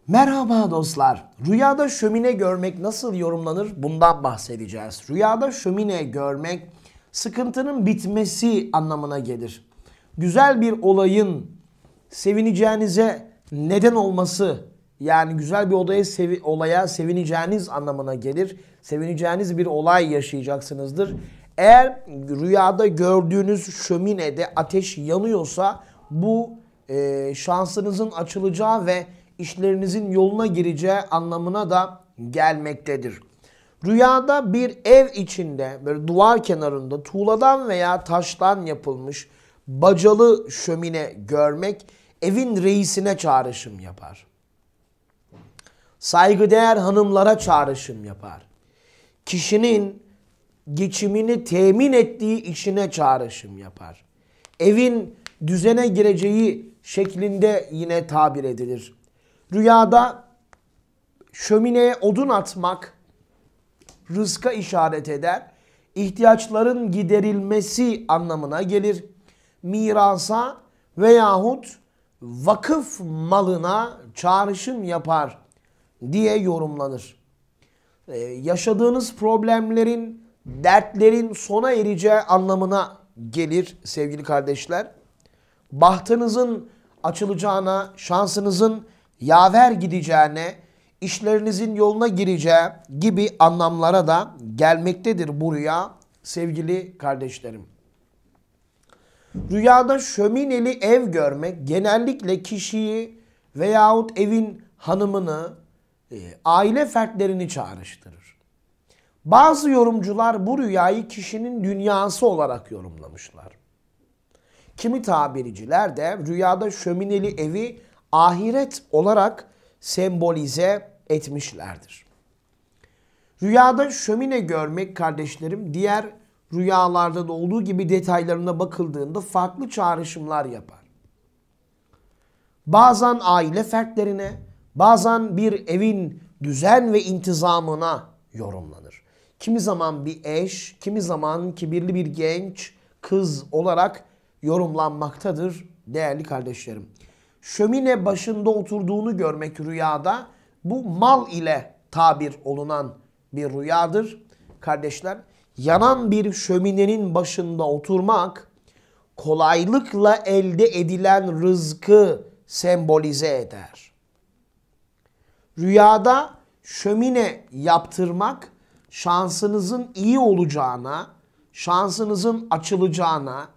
Merhaba dostlar. Rüyada şömine görmek nasıl yorumlanır? Bundan bahsedeceğiz. Rüyada şömine görmek sıkıntının bitmesi anlamına gelir. Güzel bir olayın sevineceğinize neden olması, yani güzel bir olaya sevineceğiniz anlamına gelir. Sevineceğiniz bir olay yaşayacaksınızdır. Eğer rüyada gördüğünüz şöminede ateş yanıyorsa bu şansınızın açılacağı ve işlerinizin yoluna gireceği anlamına da gelmektedir. Rüyada bir ev içinde böyle duvar kenarında tuğladan veya taştan yapılmış bacalı şömine görmek evin reisine çağrışım yapar. Saygıdeğer hanımlara çağrışım yapar. Kişinin geçimini temin ettiği işine çağrışım yapar. Evin düzene gireceği şeklinde yine tabir edilir. Rüyada şömineye odun atmak rızka işaret eder. İhtiyaçların giderilmesi anlamına gelir. Mirasa veyahut vakıf malına çağrışım yapar diye yorumlanır. Yaşadığınız problemlerin, dertlerin sona ereceği anlamına gelir sevgili kardeşler. Bahtınızın açılacağına, şansınızın yaver gideceğine, işlerinizin yoluna gireceği gibi anlamlara da gelmektedir bu rüya sevgili kardeşlerim. Rüyada şömineli ev görmek genellikle kişiyi veyahut evin hanımını, aile fertlerini çağrıştırır. Bazı yorumcular bu rüyayı kişinin dünyası olarak yorumlamışlar. Kimi tabirciler de rüyada şömineli evi ahiret olarak sembolize etmişlerdir. Rüyada şömine görmek kardeşlerim diğer rüyalarda da olduğu gibi detaylarına bakıldığında farklı çağrışımlar yapar. Bazen aile fertlerine, bazen bir evin düzen ve intizamına yorumlanır. Kimi zaman bir eş, kimi zaman kibirli bir genç kız olarak yorumlanmaktadır değerli kardeşlerim. Şömine başında oturduğunu görmek rüyada bu mal ile tabir olunan bir rüyadır. Kardeşler, yanan bir şöminenin başında oturmak kolaylıkla elde edilen rızkı sembolize eder. Rüyada şömine yaptırmak şansınızın iyi olacağına, şansınızın açılacağına,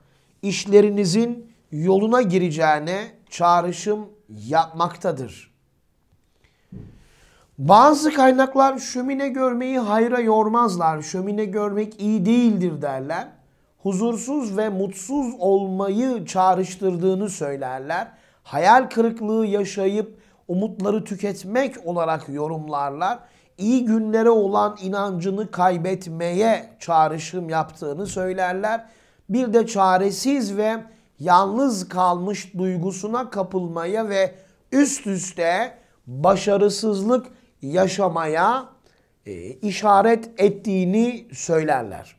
işlerinizin yoluna gireceğine çağrışım yapmaktadır. Bazı kaynaklar şömine görmeyi hayra yormazlar. Şömine görmek iyi değildir derler. Huzursuz ve mutsuz olmayı çağrıştırdığını söylerler. Hayal kırıklığı yaşayıp umutları tüketmek olarak yorumlarlar. İyi günlere olan inancını kaybetmeye çağrışım yaptığını söylerler. Bir de çaresiz ve yalnız kalmış duygusuna kapılmaya ve üst üste başarısızlık yaşamaya işaret ettiğini söylerler.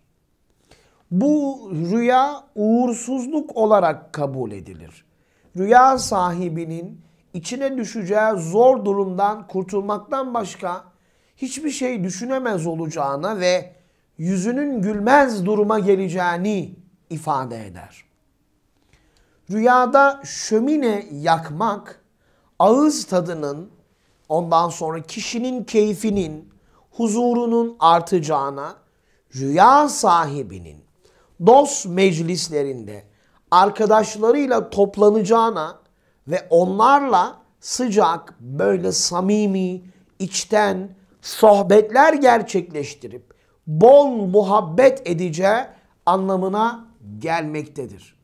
Bu rüya uğursuzluk olarak kabul edilir. Rüya sahibinin içine düşeceği zor durumdan kurtulmaktan başka hiçbir şey düşünemez olacağına ve yüzünün gülmez duruma geleceğini ifade eder. Rüyada şömine yakmak ağız tadının, ondan sonra kişinin keyfinin, huzurunun artacağına, rüya sahibinin dost meclislerinde arkadaşlarıyla toplanacağına ve onlarla sıcak, böyle samimi, içten sohbetler gerçekleştirip bol muhabbet edeceği anlamına gelmektedir.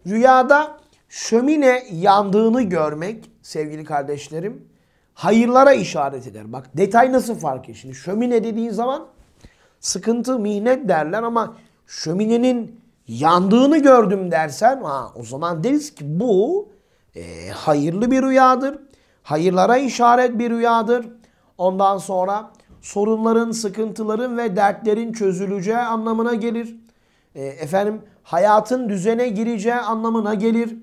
Rüyada şömine yandığını görmek sevgili kardeşlerim hayırlara işaret eder. Bak detay nasıl fark ediyor. Şimdi şömine dediğin zaman sıkıntı, mihnet derler ama şöminenin yandığını gördüm dersen o zaman deriz ki bu hayırlı bir rüyadır. Hayırlara işaret bir rüyadır. Ondan sonra sorunların, sıkıntıların ve dertlerin çözüleceği anlamına gelir. Hayatın düzene gireceği anlamına gelir.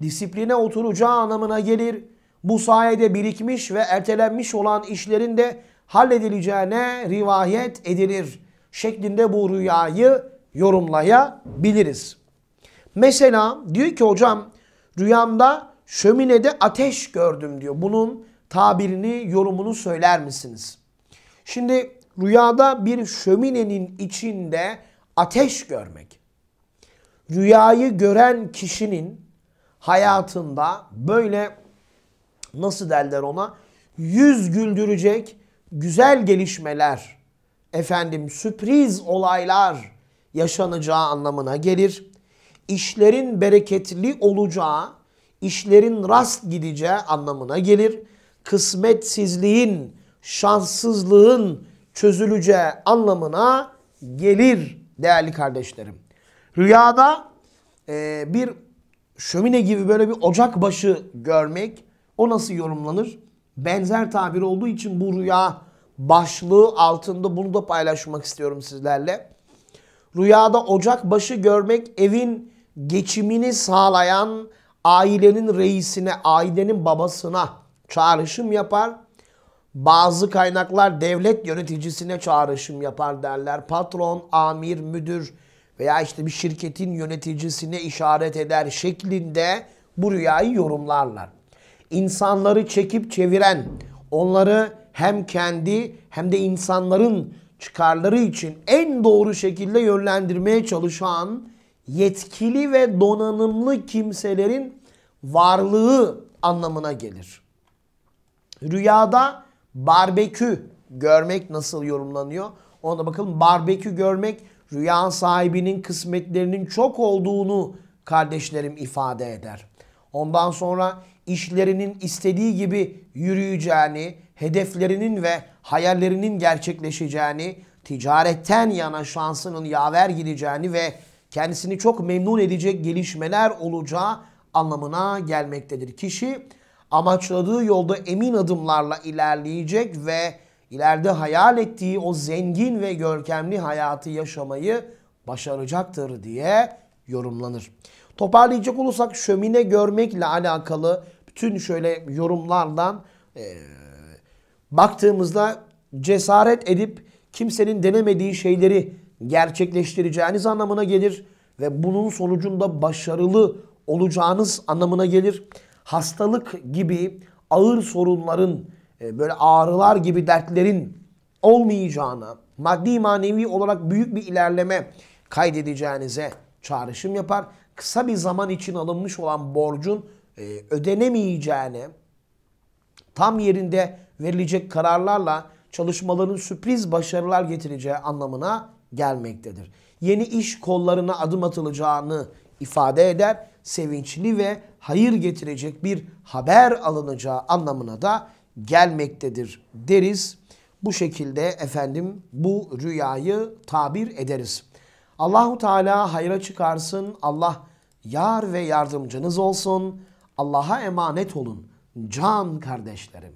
Disipline oturacağı anlamına gelir. Bu sayede birikmiş ve ertelenmiş olan işlerin de halledileceğine rivayet edilir şeklinde bu rüyayı yorumlayabiliriz. Mesela diyor ki hocam rüyamda şöminede ateş gördüm diyor. Bunun tabirini, yorumunu söyler misiniz? Şimdi rüyada bir şöminenin içinde ateş görmek, rüyayı gören kişinin hayatında böyle nasıl derler ona, yüz güldürecek güzel gelişmeler, sürpriz olaylar yaşanacağı anlamına gelir. İşlerin bereketli olacağı, işlerin rast gideceği anlamına gelir. Kısmetsizliğin, şanssızlığın çözüleceği anlamına gelir değerli kardeşlerim. Rüyada bir şömine gibi böyle bir ocak başı görmek, o nasıl yorumlanır? Benzer tabir olduğu için bu rüya başlığı altında bunu da paylaşmak istiyorum sizlerle. Rüyada ocak başı görmek evin geçimini sağlayan ailenin reisine, ailenin babasına çağrışım yapar. Bazı kaynaklar devlet yöneticisine çağrışım yapar derler. Patron, amir, müdür veya işte bir şirketin yöneticisine işaret eder şeklinde bu rüyayı yorumlarlar. İnsanları çekip çeviren, onları hem kendi hem de insanların çıkarları için en doğru şekilde yönlendirmeye çalışan yetkili ve donanımlı kimselerin varlığı anlamına gelir. Rüyada barbekü görmek nasıl yorumlanıyor? Ona da bakalım. Barbekü görmek rüya sahibinin kısmetlerinin çok olduğunu kardeşlerim ifade eder. Ondan sonra işlerinin istediği gibi yürüyeceğini, hedeflerinin ve hayallerinin gerçekleşeceğini, ticaretten yana şansının yaver gideceğini ve kendisini çok memnun edecek gelişmeler olacağı anlamına gelmektedir. Kişi amaçladığı yolda emin adımlarla ilerleyecek ve ileride hayal ettiği o zengin ve görkemli hayatı yaşamayı başaracaktır diye yorumlanır. Toparlayacak olursak şömine görmekle alakalı bütün şöyle yorumlardan baktığımızda cesaret edip kimsenin denemediği şeyleri gerçekleştireceğiniz anlamına gelir ve bunun sonucunda başarılı olacağınız anlamına gelir. Hastalık gibi ağır sorunların, böyle ağrılar gibi dertlerin olmayacağına, maddi manevi olarak büyük bir ilerleme kaydedeceğinize çağrışım yapar. Kısa bir zaman için alınmış olan borcun ödenemeyeceğine, tam yerinde verilecek kararlarla çalışmaların sürpriz başarılar getireceği anlamına gelmektedir. Yeni iş kollarına adım atılacağını ifade eder. Sevinçli ve hayır getirecek bir haber alınacağı anlamına da gelmektedir deriz. Bu şekilde bu rüyayı tabir ederiz. Allahu Teala hayra çıkarsın. Allah yar ve yardımcınız olsun. Allah'a emanet olun can kardeşlerim.